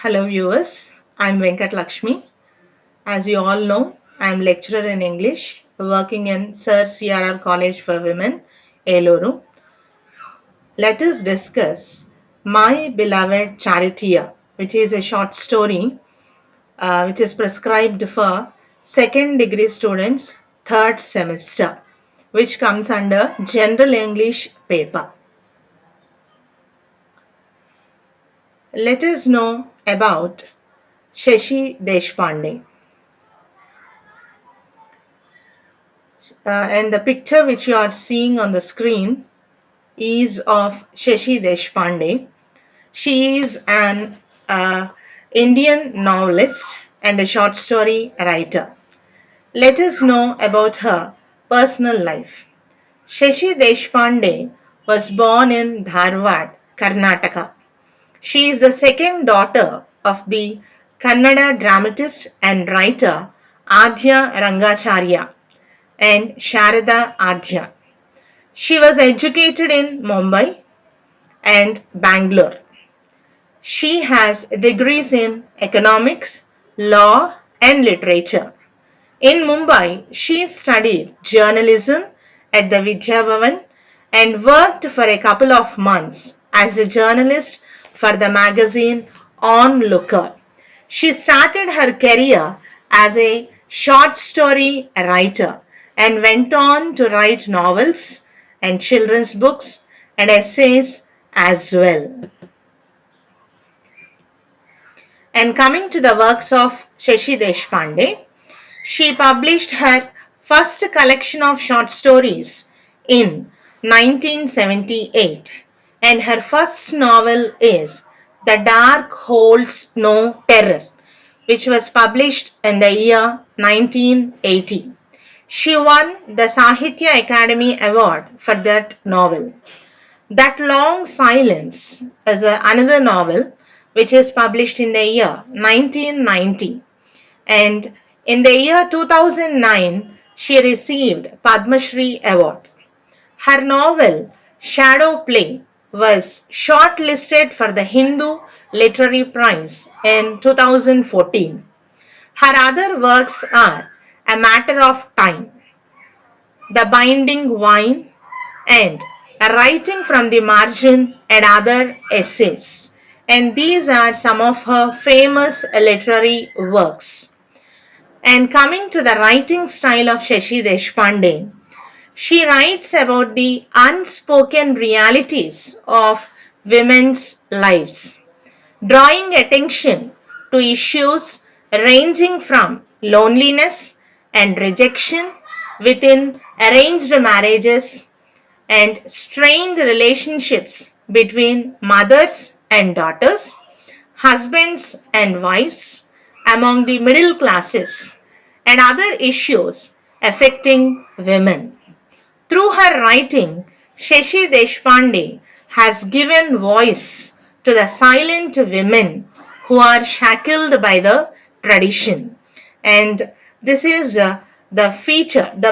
Hello viewers, I'm Venkat Lakshmi. As you all know, I'm lecturer in English working in Sir CRR College for Women, Eluru. Let us discuss My Beloved Charioteer, which is a short story which is prescribed for second degree students third semester, which comes under General English paper. Let us know about Shashi Deshpande. And the picture which you are seeing on the screen is of Shashi Deshpande. She is an Indian novelist and a short story writer. Let us know about her personal life. Shashi Deshpande was born in Dharwad, Karnataka. She is the second daughter of the Kannada dramatist and writer Adya Rangacharya and Sharada Adya. She was educated in Mumbai and Bangalore. She has degrees in economics, law, and literature. In Mumbai, she studied journalism at the Vidya Bhavan and worked for a couple of months as a journalist for the magazine Onlooker. She started her career as a short story writer and went on to write novels and children's books and essays as well. And coming to the works of Shashi Deshpande, she published her first collection of short stories in 1978, and her first novel is The Dark Holds No Terror, which was published in the year 1980. She won the Sahitya Academy Award for that novel. That Long Silence is another novel which is published in the year 1990, and in the year 2009 she received Padma Shri Award. Her novel Shadow Play was shortlisted for the Hindu Literary Prize in 2014. Her other works are A Matter of Time, The Binding Wine, and Writing from the Margin and Other Essays. And these are some of her famous literary works. And coming to the writing style of Shashi Deshpande, she writes about the unspoken realities of women's lives, drawing attention to issues ranging from loneliness and rejection within arranged marriages and strained relationships between mothers and daughters, husbands and wives, among the middle classes, and other issues affecting women. Through her writing, Shashi Deshpande has given voice to the silent women who are shackled by the tradition. And this is the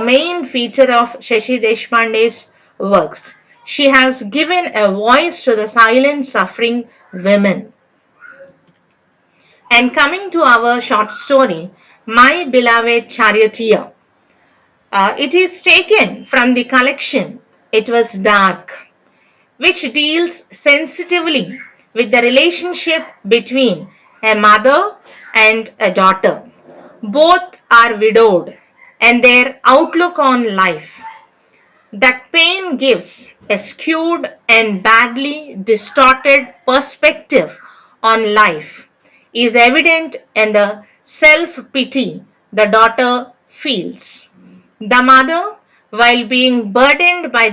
main feature of Shashi Deshpande's works. She has given a voice to the silent suffering women. And coming to our short story, My Beloved Charioteer. It is taken from the collection It Was Dark, which deals sensitively with the relationship between a mother and a daughter. Both are widowed, and their outlook on life. That pain gives a skewed and badly distorted perspective on life is evident in the self pity the daughter feels. The mother, while being burdened by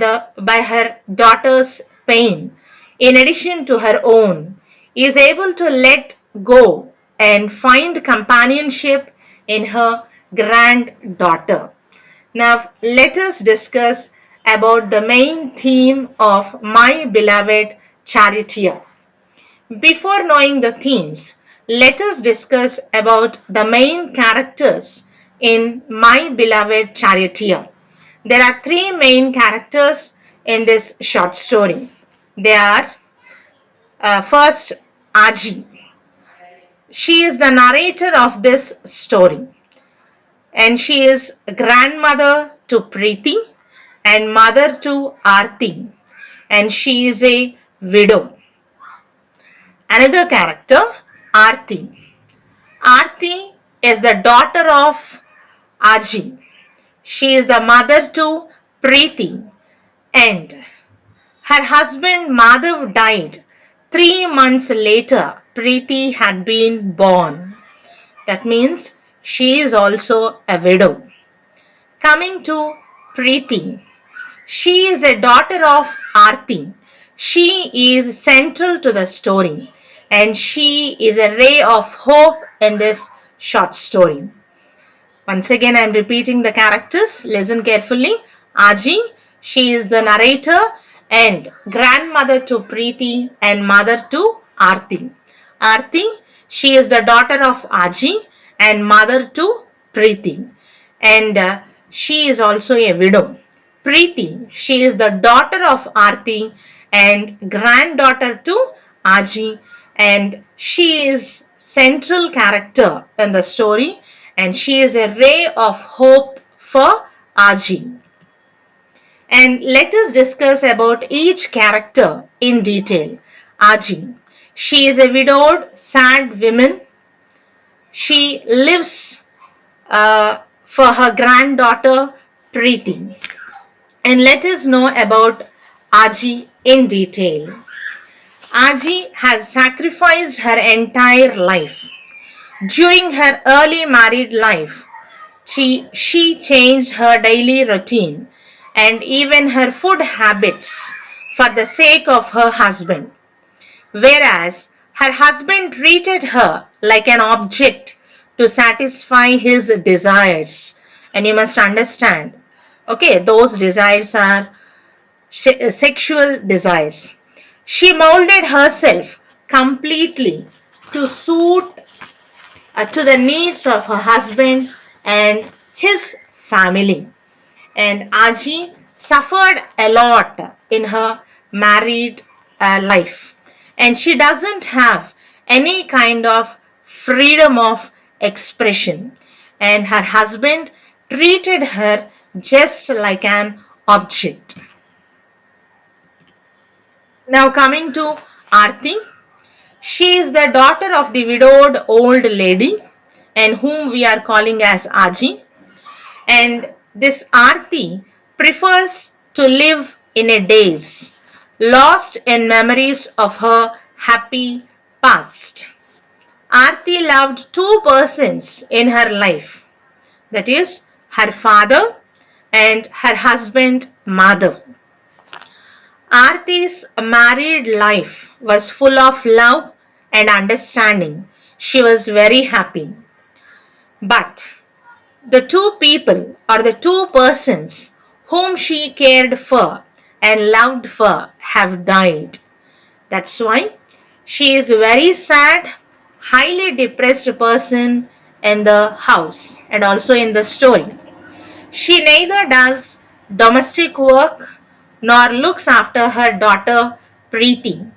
her daughter's pain, in addition to her own, is able to let go and find companionship in her granddaughter. Now, let us discuss about the main theme of My Beloved Charioteer. Before knowing the themes, let us discuss about the main characters in My Beloved Charioteer. There are three main characters in this short story. They are first Aji. She is the narrator of this story, and she is grandmother to Preeti and mother to Aarti, and she is a widow. Another character, Aarti. Aarti is the daughter of Aji. She is the mother to Preeti, and her husband Madhav died 3 months later. Preeti had been born. That means she is also a widow. Coming to Preeti, she is a daughter of Aarti. She is central to the story, and she is a ray of hope in this short story. Once again, I am repeating the characters. Listen carefully. Aji, she is the narrator and grandmother to Preeti and mother to Aarti. Aarti, she is the daughter of Aji and mother to Preeti. And she is also a widow. Preeti, she is the daughter of Aarti and granddaughter to Aji, and she is central character in the story, and she is a ray of hope for Aji. And let us discuss about each character in detail. Aji, she is a widowed, sad woman. She lives for her granddaughter Preeti. And let us know about Aji in detail. Aji has sacrificed her entire life. During her early married life, she changed her daily routine and even her food habits for the sake of her husband, whereas her husband treated her like an object to satisfy his desires. And you must understand, okay, those desires are sexual desires. She molded herself completely to suit to the needs of her husband and his family. And Aji suffered a lot in her married life, and she doesn't have any kind of freedom of expression, and her husband treated her just like an object. Now coming to Aarti, she is the daughter of the widowed old lady and whom we are calling as Aji. And this Aarti prefers to live in a daze, lost in memories of her happy past. Aarti loved two persons in her life, that is, her father and her husband Madhav. Aarti's married life was full of love and understanding. She was very happy. But the two people or the two persons whom she cared for and loved for have died. That's why she is a very sad, highly depressed person in the house and also in the story. She neither does domestic work nor looks after her daughter Preeti.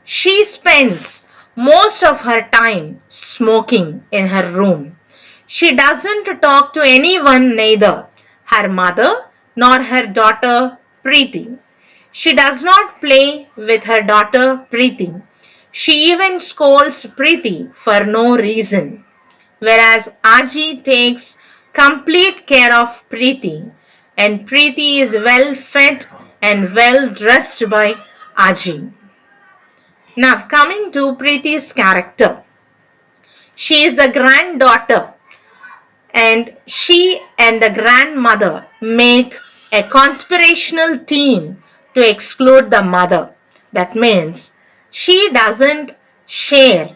She spends most of her time smoking in her room. She doesn't talk to anyone, neither her mother nor her daughter Preeti. She does not play with her daughter Preeti. She even scolds Preeti for no reason, whereas Aji takes complete care of Preeti, and Preeti is well fed and well dressed by Aji. Now, coming to Preeti's character, she is the granddaughter, and she and the grandmother make a conspirational team to exclude the mother. That means she doesn't share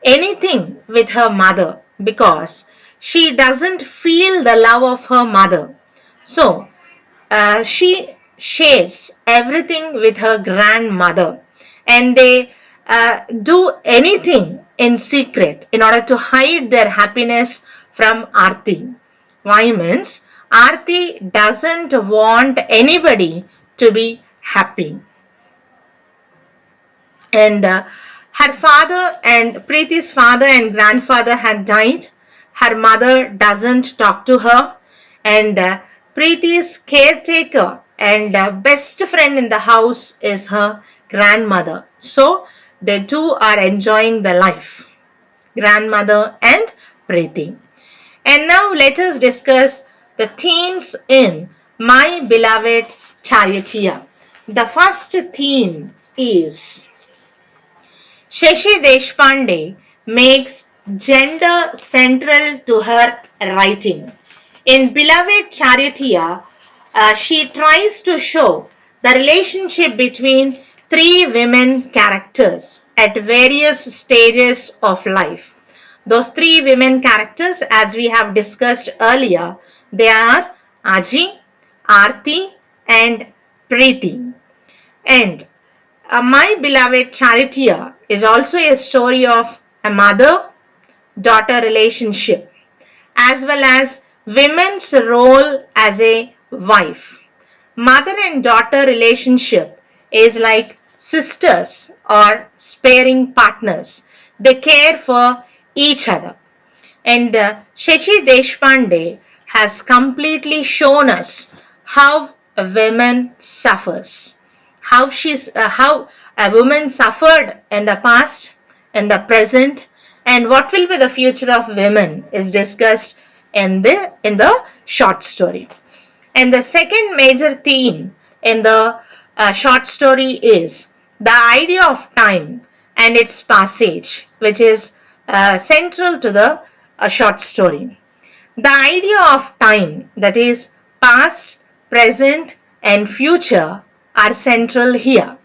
anything with her mother because she doesn't feel the love of her mother. So, she shares everything with her grandmother, and they do anything in secret in order to hide their happiness from Aarti. Why means Aarti doesn't want anybody to be happy, and Her father and Preeti's father and grandfather had died. Her mother doesn't talk to her, and Preeti's caretaker and best friend in the house is her grandmother. So they two are enjoying the life, grandmother and Preeti. And now let us discuss the themes in My Beloved Charioteer. The first theme is Shashi Deshpande makes gender central to her writing. In Beloved Charioteer, she tries to show the relationship between three women characters at various stages of life. Those three women characters, as we have discussed earlier, they are Aji, Aarti, and Preeti. And My Beloved Charioteer is also a story of a mother daughter relationship as well as women's role as a wife. Mother and daughter relationship is like sisters or sparing partners. They care for each other. And Shashi Deshpande has completely shown us how a woman suffers, how a woman suffered in the past, in the present, and what will be the future of women is discussed in the short story. And the second major theme in the short story is the idea of time and its passage, which is central to the short story. The idea of time, that is, past, present, and future, are central here.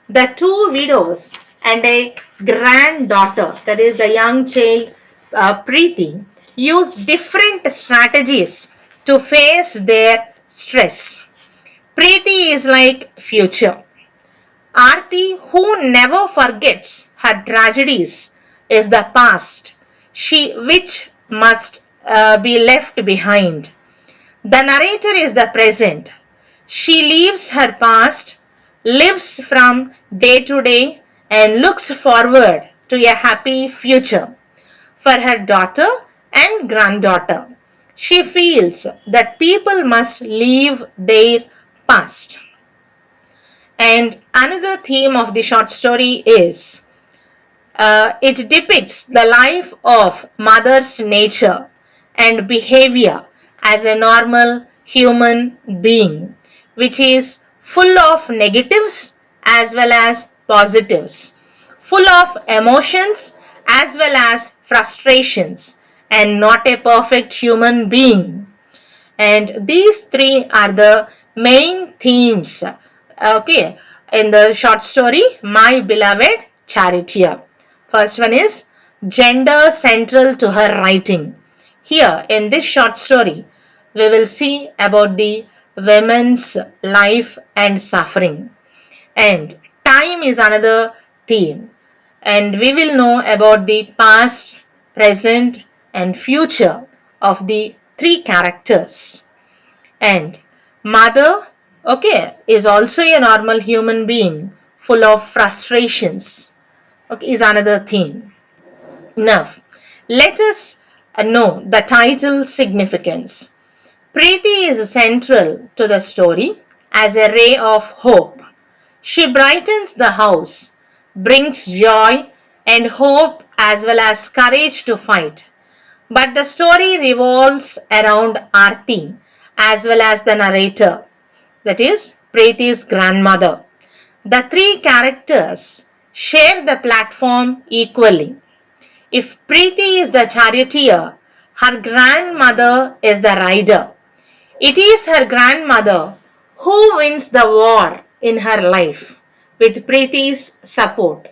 The two widows and a granddaughter, that is, the young child Preeti, use different strategies to face their stress. Preeti is like future. Aarti, who never forgets her tragedies, is the past, which must be left behind. The narrator is the present. She leaves her past, lives from day to day, and looks forward to a happy future for her daughter and granddaughter. She feels that people must leave their past. And another theme of the short story is it depicts the life of mother's nature and behavior as a normal human being, which is full of negatives as well as positives, full of emotions as well as frustrations, and not a perfect human being. And these three are the main themes, okay, in the short story My Beloved Charioteer. First one is gender central to her writing. Here in this short story we will see about the women's life and suffering, and time is another theme, and we will know about the past, present, and future of the three characters. And mother, okay, is also a normal human being full of frustrations, okay, is another theme. Now let us know the title significance. Preeti is central to the story as a ray of hope. She brightens the house, brings joy and hope as well as courage to fight. But the story revolves around Aarti as well as the narrator, that is, Preeti's grandmother. The three characters share the platform equally. If Preeti is the charioteer, her grandmother is the rider. It is her grandmother who wins the war in her life with Preeti's support.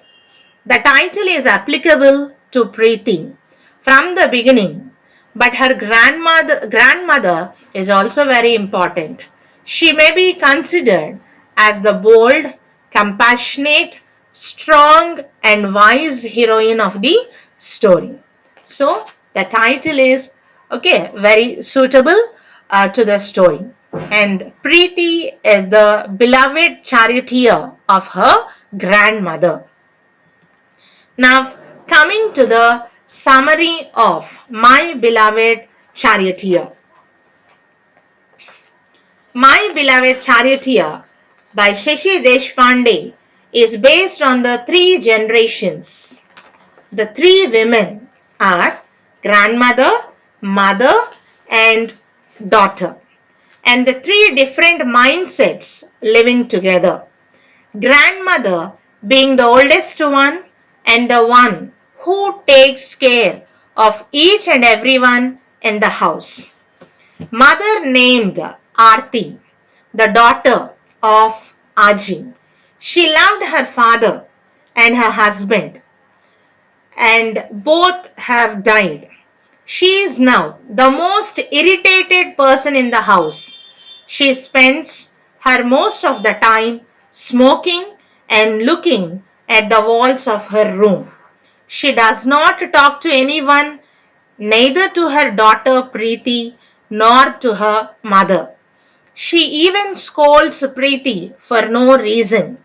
The title is applicable to Preeti from the beginning, but her grandmother is also very important. She may be considered as the bold, compassionate, strong, and wise heroine of the story. So the title is, okay, very suitable to the story. And Preeti is the beloved charioteer of her grandmother. Now, coming to the summary of My Beloved Charioteer. My Beloved Charioteer by Shashi Deshpande is based on the three generations. The three women are grandmother, mother, and daughter, and the three different mindsets living together. Grandmother being the oldest one and the one who takes care of each and everyone in the house. Mother named Aarti, the daughter of Aji. She loved her father and her husband, and both have died. She is now the most irritated person in the house. She spends her most of the time smoking and looking at the walls of her room. She does not talk to anyone, neither to her daughter Preeti nor to her mother. She even scolds Preeti for no reason.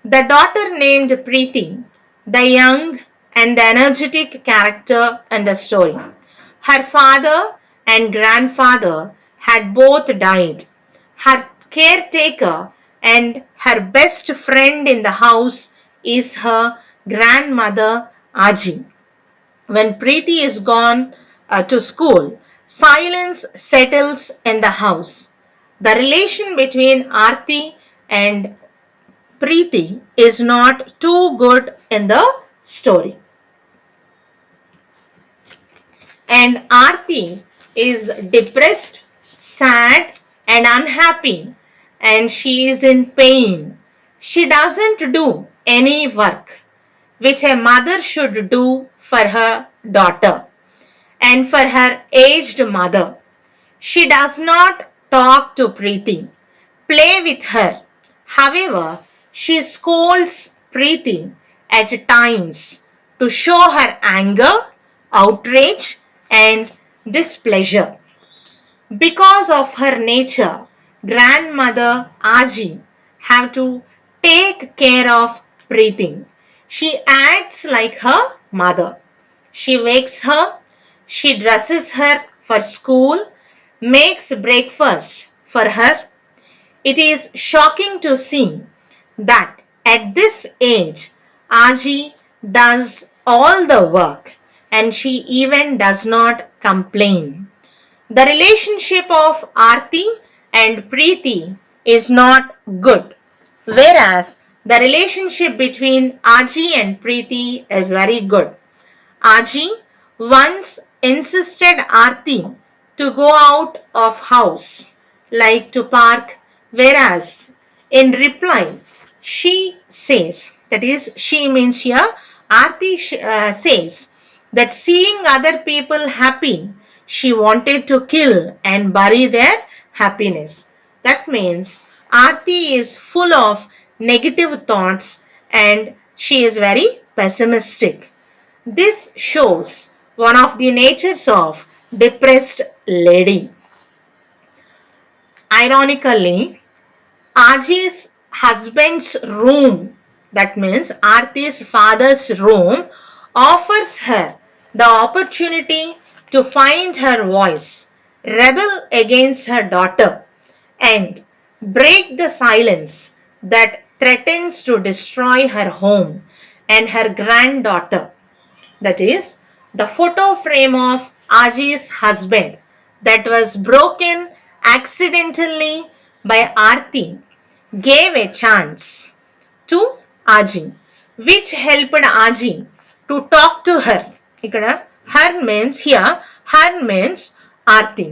The daughter named Preeti, the young and the energetic character in the story. Her father and grandfather had both died. Her caretaker and her best friend in the house is her grandmother Aji. When Preeti is gone to school, silence settles in the house. The relation between Aarti and Preeti is not too good in the story. And Aarti is depressed, sad, and unhappy, and she is in pain. She doesn't do any work which a mother should do for her daughter and for her aged mother. She does not talk to Preeti, play with her. However, she scolds Preeti at times to show her anger, outrage, and displeasure. Because of her nature, grandmother Aji have to take care of Preeti. She acts like her mother. She wakes her, she dresses her for school, makes breakfast for her. It is shocking to see that at this age, Aji does all the work and she even does not complain. The relationship of Aarti and Preeti is not good, whereas the relationship between Aji and Preeti is very good. Aji once insisted Aarti to go out of house, like to park, whereas in reply she says, that is, she means here, Aarti says that seeing other people happy, she wanted to kill and bury their happiness. That means Aarti is full of negative thoughts and she is very pessimistic. This shows one of the natures of depressed lady. Ironically, Aji's husband's room, that means Aarti's father's room, offers her the opportunity to find her voice, rebel against her daughter, and break the silence that threatens to destroy her home and her granddaughter. That is, the photo frame of Aji's husband that was broken accidentally by Aarti gave a chance to Aji, which helped Aji to talk to her. ఇక్కడ her means here, her means Aarti,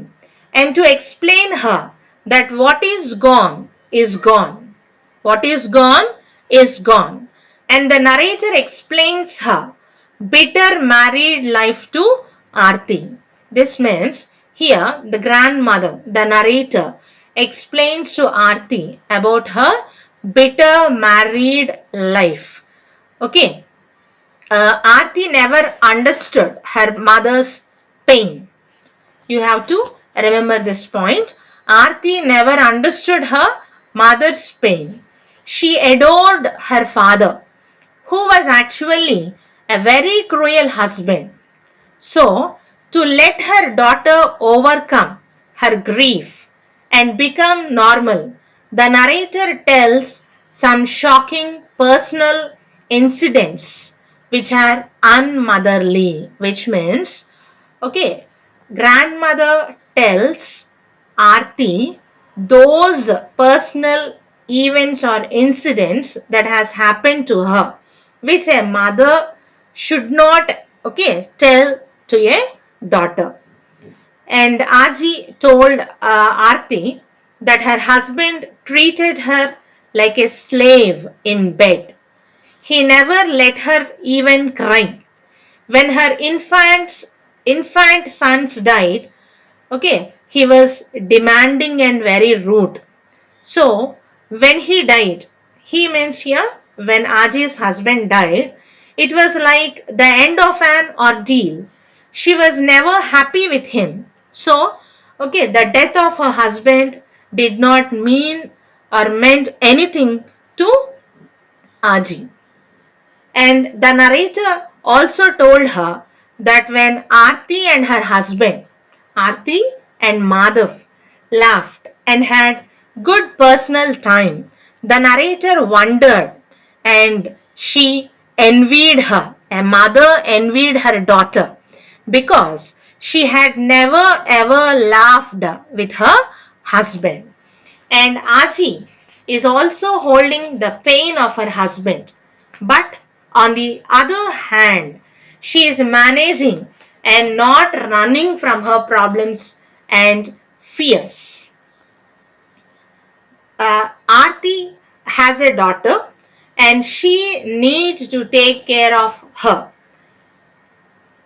and to explain her that what is gone is gone. What is gone is gone. And the narrator explains her bitter married life to Aarti. This means here the grandmother, the narrator, explains to Aarti about her bitter married life. Okay. Aarti never understood her mother's pain. You have to remember this point. Aarti never understood her mother's pain. She adored her father, who was actually a very cruel husband. So, to let her daughter overcome her grief and become normal, the narrator tells some shocking personal incidents which are unmotherly, which means, okay, grandmother tells Aarti those personal events or incidents that has happened to her, which a mother should not, okay, tell to a daughter. And Aji told Aarti that her husband treated her like a slave in bed. He never let her even cry. When her infant sons died, okay, he was demanding and very rude. So, when he died, he means here when Aji's husband died, it was like the end of an ordeal. She was never happy with him. So, okay, the death of her husband did not mean or meant anything to Aji. And the narrator also told her that when Aarti and her husband, Aarti and Madhav, laughed and had good personal time, the narrator wondered and she envied her. A mother envied her daughter because she had never ever laughed with her husband. And Aji is also holding the pain of her husband. But on the other hand, she is managing and not running from her problems and fears. Aarti has a daughter and she needs to take care of her.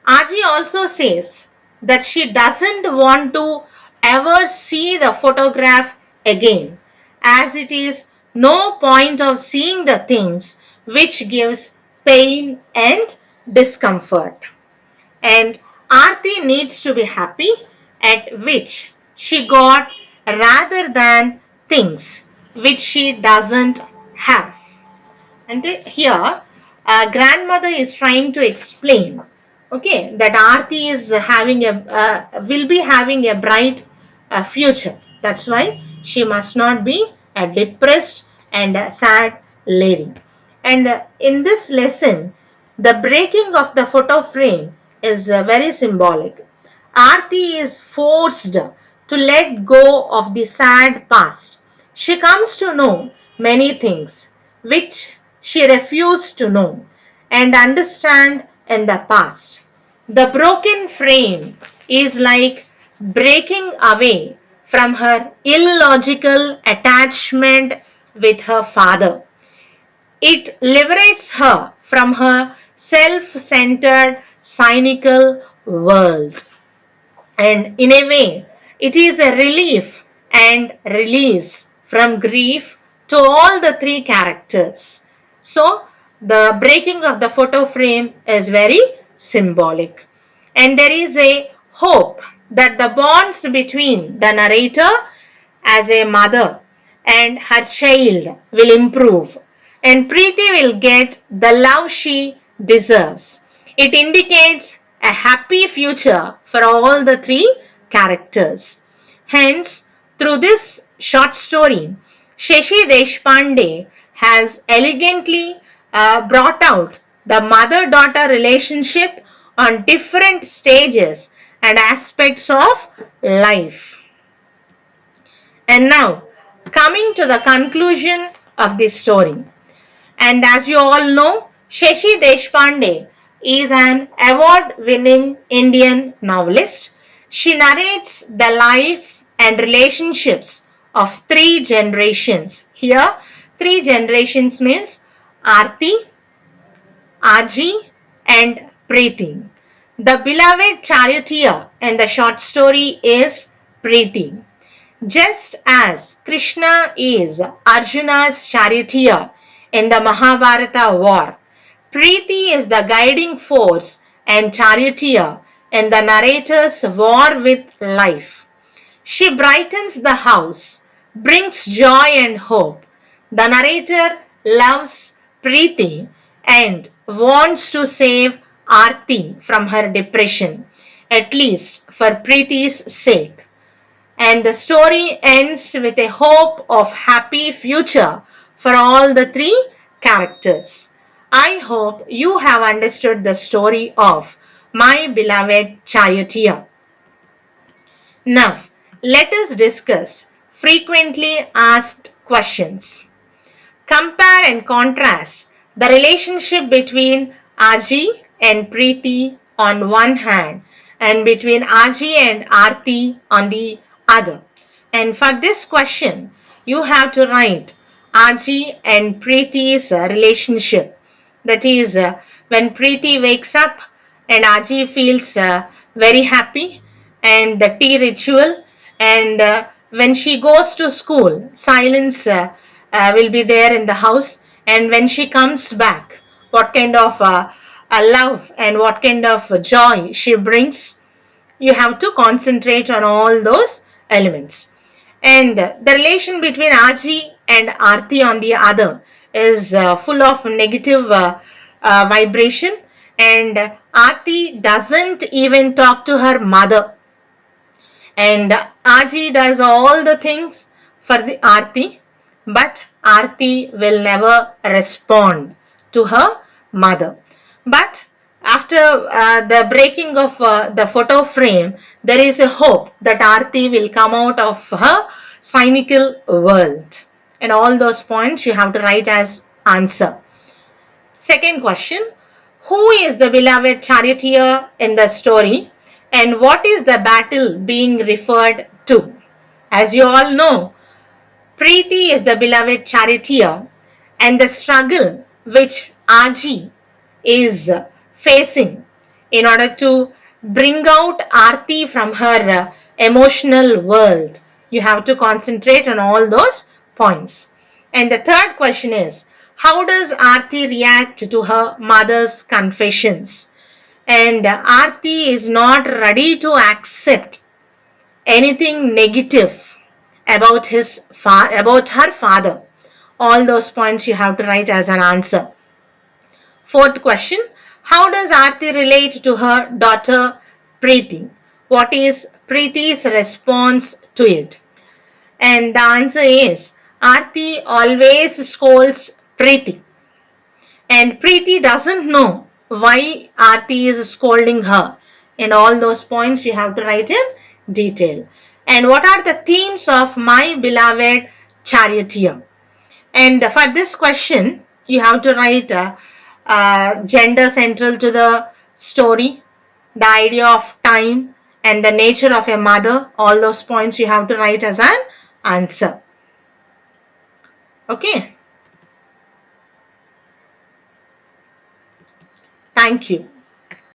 Aji also says that she doesn't want to ever see the photograph again, as it is no point of seeing the things which gives pain and discomfort. And Aarti needs to be happy at which she got rather than things which she doesn't have. And here, grandmother is trying to explain, okay, that Aarti is having will be having a bright future. That's why she must not be a depressed and a sad lady. And in this lesson, the breaking of the photo frame is very symbolic. Aarti is forced to let go of the sad past. She comes to know many things which she refused to know and understand in the past. The broken frame is like breaking away from her illogical attachment with her father. It liberates her from her self centered, cynical world. And in a way, it is a relief and release from grief to all the three characters. So, the breaking of the photo frame is very symbolic. And there is a hope that the bonds between the narrator as a mother and her child will improve and Preeti will get the love she deserves. It indicates a happy future for all the three characters. Hence, through this short story, Shashi Deshpande has elegantly brought out the mother daughter relationship on different stages and aspects of life. And now, coming to the conclusion of this story. And as you all know, Shashi Deshpande is an award winning Indian novelist. She narrates the lives and relationships of three generations. Here, three generations means Aarti, Aji, and Preeti. The beloved charioteer in the short story is Preeti. Just as Krishna is Arjuna's charioteer in the Mahabharata war, Preeti is the guiding force and charioteer in the narrator's war with life. She brightens the house, brings joy and hope. The narrator loves Preeti and wants to save Aarti from her depression, at least for Preeti's sake. And the story ends with a hope of happy future for all the three characters. I hope you have understood the story of My Beloved Charioteer. Now, let us discuss frequently asked questions. Compare and contrast the relationship between Aji and Preeti on one hand and between Aji and Aarti on the other. And for this question, you have to write Aji and Preeti's relationship. That is, when Preeti wakes up and Aji feels very happy, and the tea ritual, and when she goes to school, silence will be there in the house, and when she comes back, what kind of love and what kind of joy she brings. You have to concentrate on all those elements. And the relation between Aji and Aarti on the other is full of negative vibration, and Aarti doesn't even talk to her mother, and Aji does all the things for the Aarti, but Aarti will never respond to her mother. But after the breaking of the photo frame, there is a hope that Aarti will come out of her cynical world. And all those points you have to write as answer. Second question, who is the beloved charioteer in the story and what is the battle being referred to? As you all know, Preeti is the beloved charioteer, and the struggle which Aji is facing in order to bring out Aarti from her emotional world. You have to concentrate on all those points. And the third question is, how does Aarti react to her mother's confessions? And Aarti is not ready to accept anything negative about about her father. All those points you have to write as an answer. Fourth question, how does Aarti relate to her daughter Preeti? What is Preeti's response to it? And the answer is, Aarti always scolds Preeti, and Preeti doesn't know why Aarti is scolding her. And all those points you have to write in detail. And what are the themes of My Beloved Charioteer? And for this question, you have to write gender central to the story, the idea of time, and the nature of a mother. All those points you have to write as an answer. Okay. Thank you.